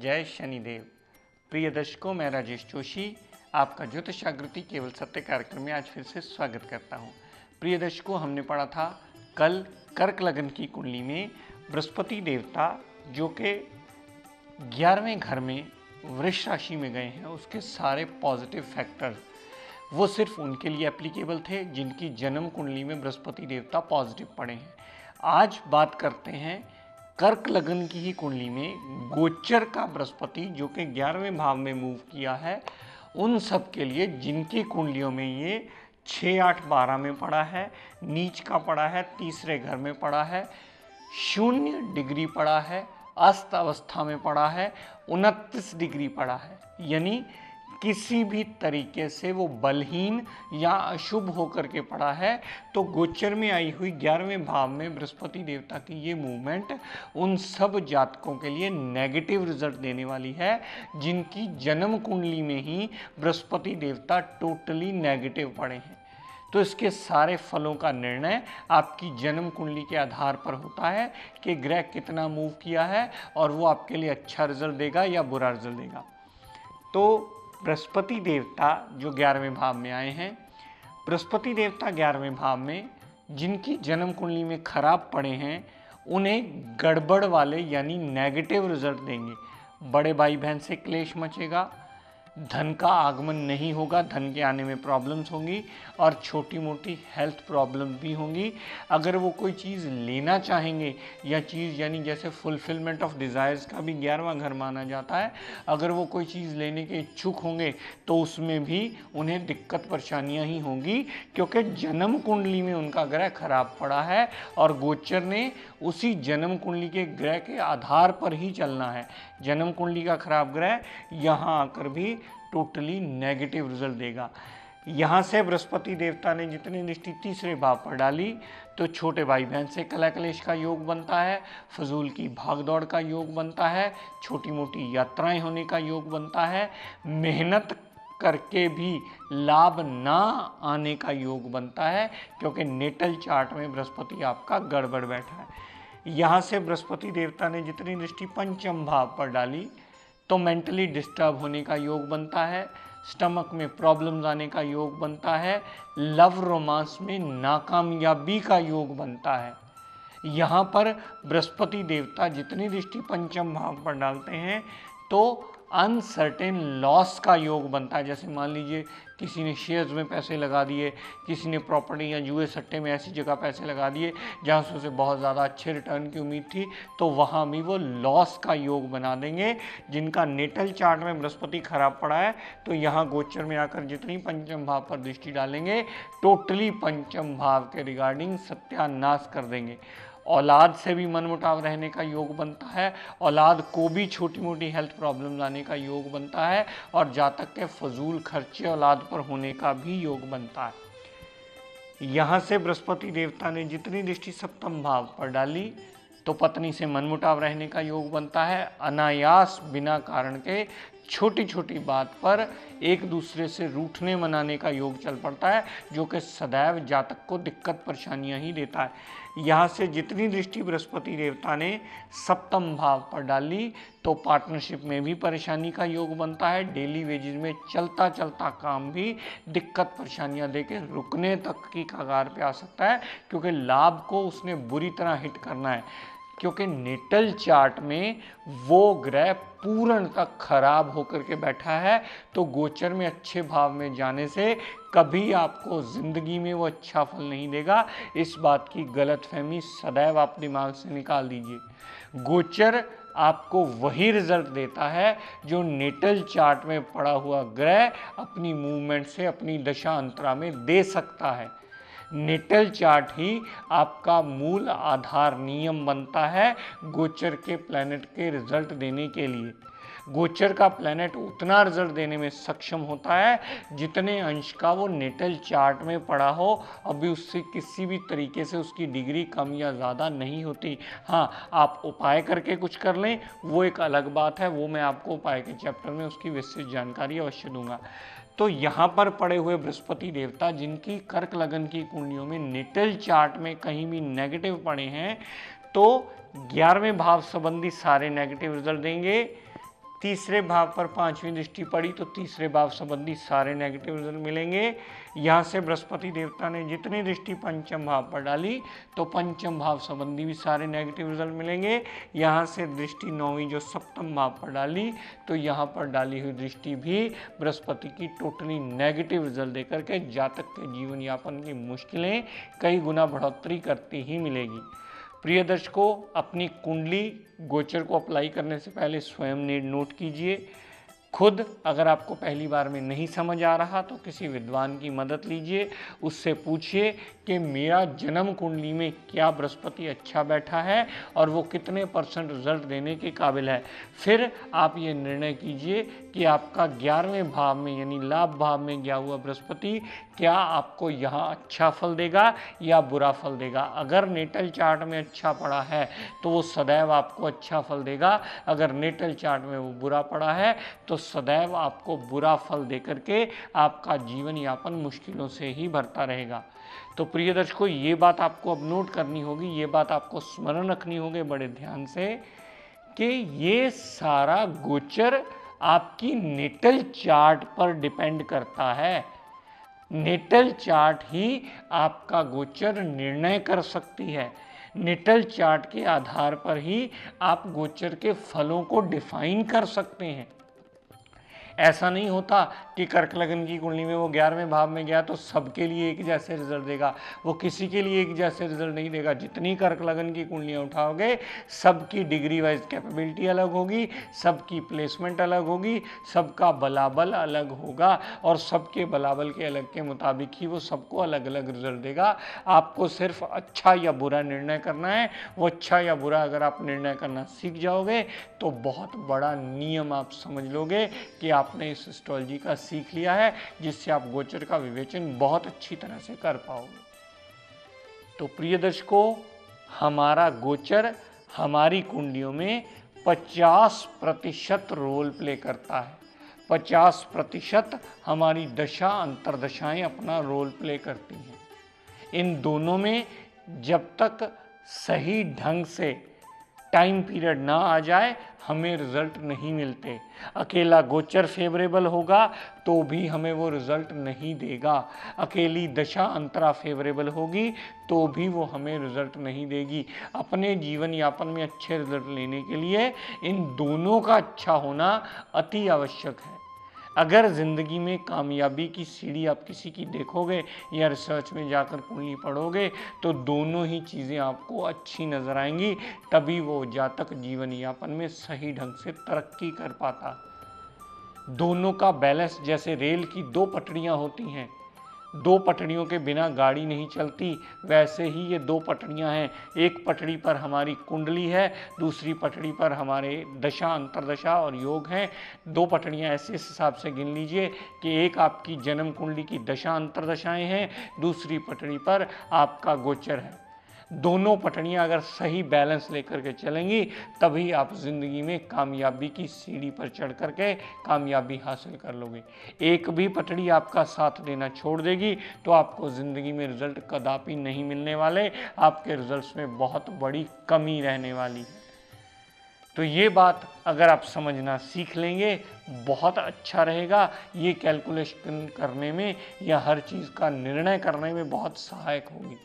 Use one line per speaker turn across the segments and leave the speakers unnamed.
जय शनिदेव। प्रिय दर्शकों, मैं राजेश जोशी आपका ज्योतिष जागृति केवल सत्य कार्यक्रम में आज फिर से स्वागत करता हूं। प्रिय दर्शकों, हमने पढ़ा था कल कर्क लगन की कुंडली में बृहस्पति देवता जो कि 11वें घर में वृष राशि में गए हैं, उसके सारे पॉजिटिव फैक्टर्स वो सिर्फ उनके लिए एप्लीकेबल थे जिनकी जन्म कुंडली में बृहस्पति देवता पॉजिटिव पड़े हैं। आज बात करते हैं कर्क लगन की ही कुंडली में गोचर का बृहस्पति जो कि 11वें भाव में मूव किया है, उन सब के लिए जिनकी कुंडलियों में ये 6, 8, 12 में पड़ा है, नीच का पड़ा है, तीसरे घर में पड़ा है, 0 डिग्री पड़ा है, अस्त अवस्था में पड़ा है, 29 डिग्री पड़ा है, यानी किसी भी तरीके से वो बलहीन या अशुभ होकर के पड़ा है। तो गोचर में आई हुई 11वें भाव में बृहस्पति देवता की ये मूवमेंट उन सब जातकों के लिए नेगेटिव रिजल्ट देने वाली है जिनकी जन्म कुंडली में ही बृहस्पति देवता टोटली नेगेटिव पड़े हैं। तो इसके सारे फलों का निर्णय आपकी जन्म कुंडली के आधार पर होता है कि ग्रह कितना मूव किया है और वो आपके लिए अच्छा रिजल्ट देगा या बुरा रिजल्ट देगा। तो बृहस्पति देवता जो 11वें भाव में आए हैं, बृहस्पति देवता 11वें भाव में जिनकी जन्म कुंडली में खराब पड़े हैं, उन्हें गड़बड़ वाले यानी नेगेटिव रिजल्ट देंगे। बड़े भाई बहन से क्लेश मचेगा, धन का आगमन नहीं होगा, धन के आने में प्रॉब्लम्स होंगी और छोटी मोटी हेल्थ प्रॉब्लम भी होंगी। अगर वो कोई चीज़ लेना चाहेंगे या चीज़ यानी जैसे फुलफिलमेंट ऑफ डिज़ायर्स का भी 11वां घर माना जाता है, अगर वो कोई चीज़ लेने के इच्छुक होंगे तो उसमें भी उन्हें दिक्कत परेशानियां ही होंगी, क्योंकि जन्म कुंडली में उनका ग्रह खराब पड़ा है और गोचर ने उसी जन्म कुंडली के ग्रह के आधार पर ही चलना है। जन्म कुंडली का खराब ग्रह यहाँ आकर भी टोटली नेगेटिव रिजल्ट देगा। यहाँ से बृहस्पति देवता ने जितनी दृष्टि तीसरे भाव पर डाली तो छोटे भाई बहन से कलह कलेश का योग बनता है, फजूल की भागदौड़ का योग बनता है, छोटी मोटी यात्राएं होने का योग बनता है, मेहनत करके भी लाभ ना आने का योग बनता है, क्योंकि नेटल चार्ट में बृहस्पति आपका गड़बड़ बैठा है। यहाँ से बृहस्पति देवता ने जितनी दृष्टि पंचम भाव पर डाली तो मेंटली डिस्टर्ब होने का योग बनता है, स्टमक में प्रॉब्लम्स आने का योग बनता है, लव रोमांस में नाकामयाबी का योग बनता है। यहाँ पर बृहस्पति देवता जितनी दृष्टि पंचम भाव पर डालते हैं तो अनसर्टेन लॉस का योग बनता है। जैसे मान लीजिए किसी ने शेयर्स में पैसे लगा दिए, किसी ने प्रॉपर्टी या जुए सट्टे में ऐसी जगह पैसे लगा दिए जहाँ से उसे बहुत ज़्यादा अच्छे रिटर्न की उम्मीद थी, तो वहाँ भी वो लॉस का योग बना देंगे। जिनका नेटल चार्ट में बृहस्पति खराब पड़ा है तो यहाँ गोचर में आकर जितनी पंचम भाव पर दृष्टि डालेंगे टोटली पंचम भाव के रिगार्डिंग सत्यानाश कर देंगे। औलाद से भी मनमुटाव रहने का योग बनता है, औलाद को भी छोटी मोटी हेल्थ प्रॉब्लम लाने का योग बनता है और जातक के फजूल खर्चे औलाद पर होने का भी योग बनता है। यहाँ से बृहस्पति देवता ने जितनी दृष्टि सप्तम भाव पर डाली तो पत्नी से मनमुटाव रहने का योग बनता है। अनायास बिना कारण के छोटी छोटी बात पर एक दूसरे से रूठने मनाने का योग चल पड़ता है, जो कि सदैव जातक को दिक्कत परेशानियां ही देता है। यहाँ से जितनी दृष्टि बृहस्पति देवता ने सप्तम भाव पर डाली तो पार्टनरशिप में भी परेशानी का योग बनता है। डेली वेजेस में चलता चलता काम भी दिक्कत परेशानियां देकर रुकने तक की कगार पे आ सकता है, क्योंकि लाभ को उसने बुरी तरह हिट करना है। क्योंकि नेटल चार्ट में वो ग्रह पूर्ण तक खराब होकर के बैठा है, तो गोचर में अच्छे भाव में जाने से कभी आपको जिंदगी में वो अच्छा फल नहीं देगा। इस बात की गलतफहमी सदैव आप दिमाग से निकाल दीजिए। गोचर आपको वही रिजल्ट देता है जो नेटल चार्ट में पड़ा हुआ ग्रह अपनी मूवमेंट से अपनी दशा अंतरा में दे सकता है। नेटल चार्ट ही आपका मूल आधार नियम बनता है गोचर के प्लैनेट के रिजल्ट देने के लिए। गोचर का प्लैनेट उतना रिजल्ट देने में सक्षम होता है जितने अंश का वो नेटल चार्ट में पड़ा हो, अभी उससे किसी भी तरीके से उसकी डिग्री कम या ज़्यादा नहीं होती। हाँ, आप उपाय करके कुछ कर लें वो एक अलग बात है, वो मैं आपको उपाय के चैप्टर में उसकी विस्तृत जानकारी अवश्य दूंगा। तो यहाँ पर पड़े हुए बृहस्पति देवता जिनकी कर्क लगन की कुंडलियों में नेटल चार्ट में कहीं भी नेगेटिव पड़े हैं तो 11वें भाव संबंधी सारे नेगेटिव रिजल्ट देंगे। तीसरे भाव पर पांचवी दृष्टि पड़ी तो तीसरे भाव संबंधी सारे नेगेटिव रिजल्ट मिलेंगे। यहाँ से बृहस्पति देवता ने जितनी दृष्टि पंचम भाव पर डाली तो पंचम भाव संबंधी भी सारे नेगेटिव रिजल्ट मिलेंगे। यहाँ से दृष्टि नौवीं जो सप्तम भाव पर डाली तो यहाँ पर डाली हुई दृष्टि भी बृहस्पति की टोटली नेगेटिव रिजल्ट देकर के जातक के जीवन यापन की मुश्किलें कई गुना बढ़ोतरी करती ही मिलेगी। प्रिय दर्शकों, अपनी कुंडली गोचर को अप्लाई करने से पहले स्वयं नोट कीजिए। खुद अगर आपको पहली बार में नहीं समझ आ रहा तो किसी विद्वान की मदद लीजिए, उससे पूछिए कि मेरा जन्म कुंडली में क्या बृहस्पति अच्छा बैठा है और वो कितने % रिजल्ट देने के काबिल है। फिर आप ये निर्णय कीजिए कि आपका 11वें भाव में यानी लाभ भाव में गया हुआ बृहस्पति क्या आपको यहाँ अच्छा फल देगा या बुरा फल देगा। अगर नेटल चार्ट में अच्छा पड़ा है तो वो सदैव आपको अच्छा फल देगा, अगर नेटल चार्ट में वो बुरा पड़ा है तो सदैव आपको बुरा फल देकर के आपका जीवन यापन मुश्किलों से ही भरता रहेगा। तो प्रिय दर्शकों, ये बात आपको अब नोट करनी होगी, ये बात आपको स्मरण रखनी होगी बड़े ध्यान से कि ये सारा गोचर आपकी नेटल चार्ट पर डिपेंड करता है। नेटल चार्ट ही आपका गोचर निर्णय कर सकती है। नेटल चार्ट के आधार पर ही आप गोचर के फलों को डिफाइन कर सकते हैं। ऐसा नहीं होता कि कर्क लगन की कुंडली में वो 11वें भाव में गया तो सबके लिए एक जैसे रिजल्ट देगा, वो किसी के लिए एक जैसे रिजल्ट नहीं देगा। जितनी कर्क लगन की कुंडलियाँ उठाओगे सबकी डिग्री वाइज कैपेबिलिटी अलग होगी, सबकी प्लेसमेंट अलग होगी, सबका बलाबल अलग होगा और सबके बलाबल के अलग के मुताबिक ही वो सबको अलग अलग रिजल्ट देगा। आपको सिर्फ अच्छा या बुरा निर्णय करना है। वो अच्छा या बुरा अगर आप निर्णय करना सीख जाओगे तो बहुत बड़ा नियम आप समझ लोगे कि आपने इस एस्ट्रोलॉजी का सीख लिया है, जिससे आप गोचर का विवेचन बहुत अच्छी तरह से कर पाओगे। तो प्रिय दर्शकों, हमारा गोचर हमारी कुंडलियों में 50% रोल प्ले करता है। 50% हमारी दशा अंतर्दशाएं अपना रोल प्ले करती हैं। इन दोनों में जब तक सही ढंग से टाइम पीरियड ना आ जाए हमें रिजल्ट नहीं मिलते। अकेला गोचर फेवरेबल होगा तो भी हमें वो रिजल्ट नहीं देगा। अकेली दशा अंतरा फेवरेबल होगी तो भी वो हमें रिजल्ट नहीं देगी। अपने जीवन यापन में अच्छे रिजल्ट लेने के लिए इन दोनों का अच्छा होना अति आवश्यक है। अगर ज़िंदगी में कामयाबी की सीढ़ी आप किसी की देखोगे या रिसर्च में जाकर कुंडली पढ़ोगे तो दोनों ही चीज़ें आपको अच्छी नज़र आएंगी, तभी वो जातक जीवन यापन में सही ढंग से तरक्की कर पाता। दोनों का बैलेंस, जैसे रेल की 2 पटरियां होती हैं, 2 पटरियों के बिना गाड़ी नहीं चलती, वैसे ही ये 2 पटरियां हैं। एक पटरी पर हमारी कुंडली है, दूसरी पटरी पर हमारे दशा अंतर्दशा और योग हैं। 2 पटरियां ऐसे इस हिसाब से गिन लीजिए कि एक आपकी जन्म कुंडली की दशा अंतर्दशाएं हैं, दूसरी पटरी पर आपका गोचर है। दोनों पटड़ियाँ अगर सही बैलेंस लेकर के चलेंगी तभी आप ज़िंदगी में कामयाबी की सीढ़ी पर चढ़ कर के कामयाबी हासिल कर लोगे। एक भी पटड़ी आपका साथ देना छोड़ देगी तो आपको ज़िंदगी में रिजल्ट कदापि नहीं मिलने वाले, आपके रिजल्ट्स में बहुत बड़ी कमी रहने वाली है। तो ये बात अगर आप समझना सीख लेंगे बहुत अच्छा रहेगा। ये कैलकुलेशन करने में या हर चीज़ का निर्णय करने में बहुत सहायक होगी।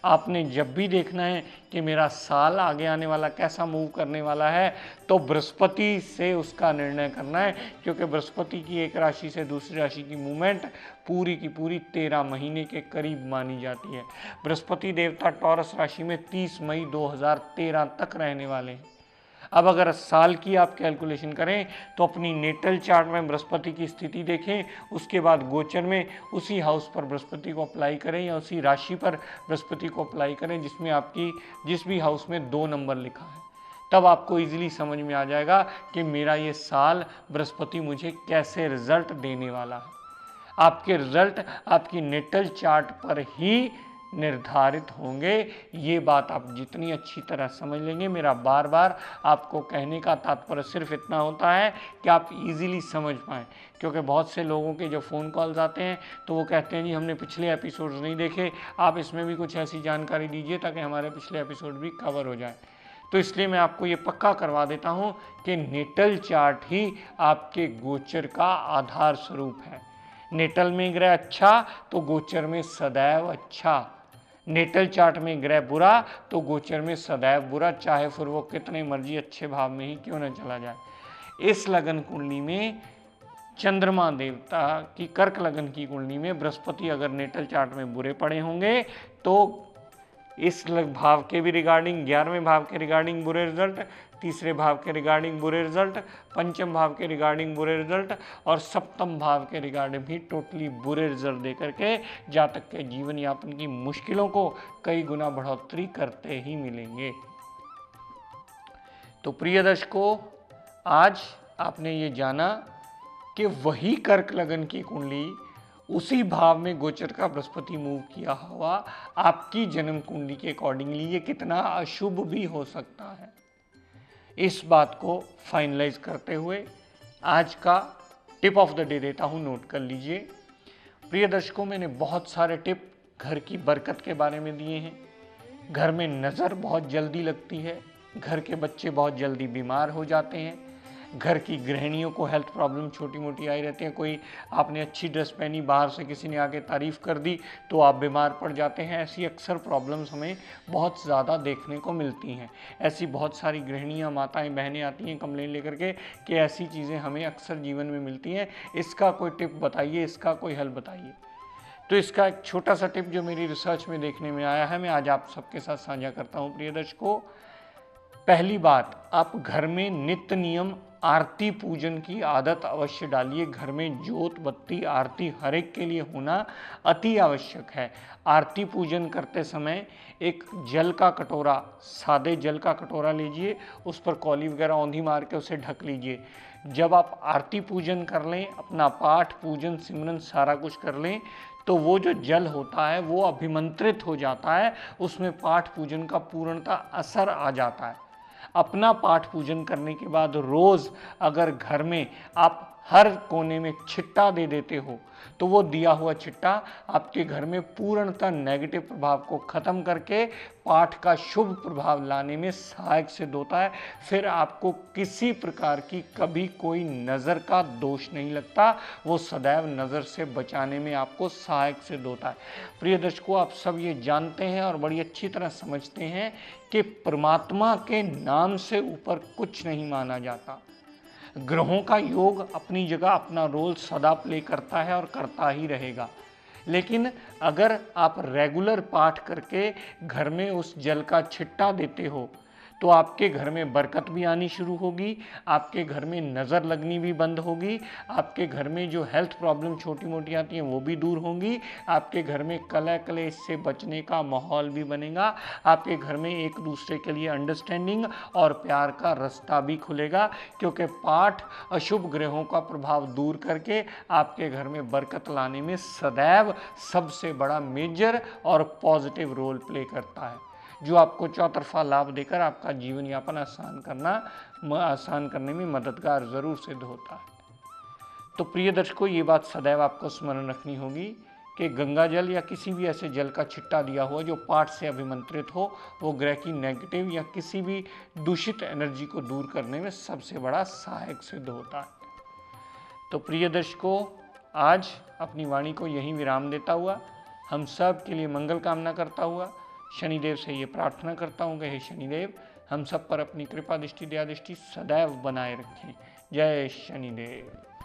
आपने जब भी देखना है कि मेरा साल आगे आने वाला कैसा मूव करने वाला है तो बृहस्पति से उसका निर्णय करना है, क्योंकि बृहस्पति की एक राशि से दूसरी राशि की मूवमेंट पूरी की पूरी 13 महीने के करीब मानी जाती है। बृहस्पति देवता टॉरस राशि में 30 मई 2013 तक रहने वाले हैं। अब अगर साल की आप कैलकुलेशन करें तो अपनी नेटल चार्ट में बृहस्पति की स्थिति देखें, उसके बाद गोचर में उसी हाउस पर बृहस्पति को अप्लाई करें या उसी राशि पर बृहस्पति को अप्लाई करें जिसमें आपकी जिस भी हाउस में 2 नंबर लिखा है। तब आपको इजीली समझ में आ जाएगा कि मेरा ये साल बृहस्पति मुझे कैसे रिजल्ट देने वाला है। आपके रिजल्ट आपकी नेटल चार्ट पर ही निर्धारित होंगे। ये बात आप जितनी अच्छी तरह समझ लेंगे, मेरा बार बार आपको कहने का तात्पर्य सिर्फ इतना होता है कि आप इजीली समझ पाएँ, क्योंकि बहुत से लोगों के जो फ़ोन कॉल्स आते हैं तो वो कहते हैं जी हमने पिछले एपिसोड्स नहीं देखे, आप इसमें भी कुछ ऐसी जानकारी दीजिए ताकि हमारे पिछले एपिसोड भी कवर हो जाए। तो इसलिए मैं आपको ये पक्का करवा देता हूँ कि नेटल चार्ट ही आपके गोचर का आधार स्वरूप है। नेटल में ग्रह अच्छा तो गोचर में सदैव अच्छा, नेटल चार्ट में ग्रह बुरा तो गोचर में सदैव बुरा, चाहे फिर वो कितने मर्जी अच्छे भाव में ही क्यों न चला जाए। इस लगन कुंडली में चंद्रमा देवता की, कर्क लगन की कुंडली में बृहस्पति अगर नेटल चार्ट में बुरे पड़े होंगे तो इस भाव के भी रिगार्डिंग, 11वें भाव के रिगार्डिंग बुरे रिजल्ट, तीसरे भाव के रिगार्डिंग बुरे रिजल्ट, पंचम भाव के रिगार्डिंग बुरे रिजल्ट और सप्तम भाव के रिगार्डिंग भी टोटली बुरे रिजल्ट दे करके जातक के जीवन यापन की मुश्किलों को कई गुना बढ़ोतरी करते ही मिलेंगे। तो प्रिय दर्शकों, आज आपने ये जाना कि वही कर्क लगन की कुंडली उसी भाव में गोचर का बृहस्पति मूव किया हुआ आपकी जन्म कुंडली के अकॉर्डिंगली ये कितना अशुभ भी हो सकता है। इस बात को फाइनलाइज करते हुए आज का टिप ऑफ द डे देता हूँ, नोट कर लीजिए। प्रिय दर्शकों, मैंने बहुत सारे टिप घर की बरकत के बारे में दिए हैं। घर में नज़र बहुत जल्दी लगती है, घर के बच्चे बहुत जल्दी बीमार हो जाते हैं, घर की गृहिणियों को हेल्थ प्रॉब्लम छोटी मोटी आई रहती है, कोई आपने अच्छी ड्रेस पहनी, बाहर से किसी ने आके तारीफ़ कर दी तो आप बीमार पड़ जाते हैं। ऐसी अक्सर प्रॉब्लम्स हमें बहुत ज़्यादा देखने को मिलती हैं। ऐसी बहुत सारी गृहिणियाँ, माताएं, बहनें आती हैं कंप्लेन लेकर के कि ऐसी चीज़ें हमें अक्सर जीवन में मिलती हैं, इसका कोई टिप बताइए, इसका कोई हल बताइए। तो इसका एक छोटा सा टिप जो मेरी रिसर्च में देखने में आया है, मैं आज आप सबके साथ साझा करता हूँ। प्रिय दर्शकों, पहली बात, आप घर में नित्य नियम आरती पूजन की आदत अवश्य डालिए। घर में जोत बत्ती आरती हर एक के लिए होना अति आवश्यक है। आरती पूजन करते समय एक जल का कटोरा, सादे जल का कटोरा लीजिए, उस पर कौली वगैरह औंधी मार के उसे ढक लीजिए। जब आप आरती पूजन कर लें, अपना पाठ पूजन सिमरन सारा कुछ कर लें, तो वो जो जल होता है वो अभिमंत्रित हो जाता है, उसमें पाठ पूजन का पूर्णतः असर आ जाता है। अपना पाठ पूजन करने के बाद रोज़ अगर घर में आप हर कोने में छिट्टा दे देते हो तो वो दिया हुआ छिट्टा आपके घर में पूर्णतः नेगेटिव प्रभाव को ख़त्म करके पाठ का शुभ प्रभाव लाने में सहायक सिद्ध होता है। फिर आपको किसी प्रकार की कभी कोई नज़र का दोष नहीं लगता, वो सदैव नज़र से बचाने में आपको सहायक सिद्ध होता है। प्रिय दर्शकों, आप सब ये जानते हैं और बड़ी अच्छी तरह समझते हैं कि परमात्मा के नाम से ऊपर कुछ नहीं माना जाता। ग्रहों का योग अपनी जगह अपना रोल सदा प्ले करता है और करता ही रहेगा, लेकिन अगर आप रेगुलर पाठ करके घर में उस जल का छिट्टा देते हो तो आपके घर में बरकत भी आनी शुरू होगी, आपके घर में नज़र लगनी भी बंद होगी, आपके घर में जो हेल्थ प्रॉब्लम छोटी मोटी आती हैं वो भी दूर होंगी, आपके घर में कलह कलेश से बचने का माहौल भी बनेगा, आपके घर में एक दूसरे के लिए अंडरस्टैंडिंग और प्यार का रास्ता भी खुलेगा, क्योंकि पाठ अशुभ ग्रहों का प्रभाव दूर करके आपके घर में बरकत लाने में सदैव सबसे बड़ा मेजर और पॉजिटिव रोल प्ले करता है, जो आपको चौतरफा लाभ देकर आपका जीवन यापन आसान करने में मददगार ज़रूर सिद्ध होता है। तो प्रिय दर्शकों, ये बात सदैव आपको स्मरण रखनी होगी कि गंगा जल या किसी भी ऐसे जल का छिट्टा दिया हुआ जो पाठ से अभिमंत्रित हो, वो ग्रह की नेगेटिव या किसी भी दूषित एनर्जी को दूर करने में सबसे बड़ा सहायक सिद्ध होता है। तो प्रिय दर्शकों, आज अपनी वाणी को यहीं विराम देता हुआ, हम सब के लिए मंगल कामना करता हुआ शनिदेव से ये प्रार्थना करता हूँ कि हे शनिदेव, हम सब पर अपनी कृपा दृष्टि दया दृष्टि सदैव बनाए रखें। जय शनिदेव।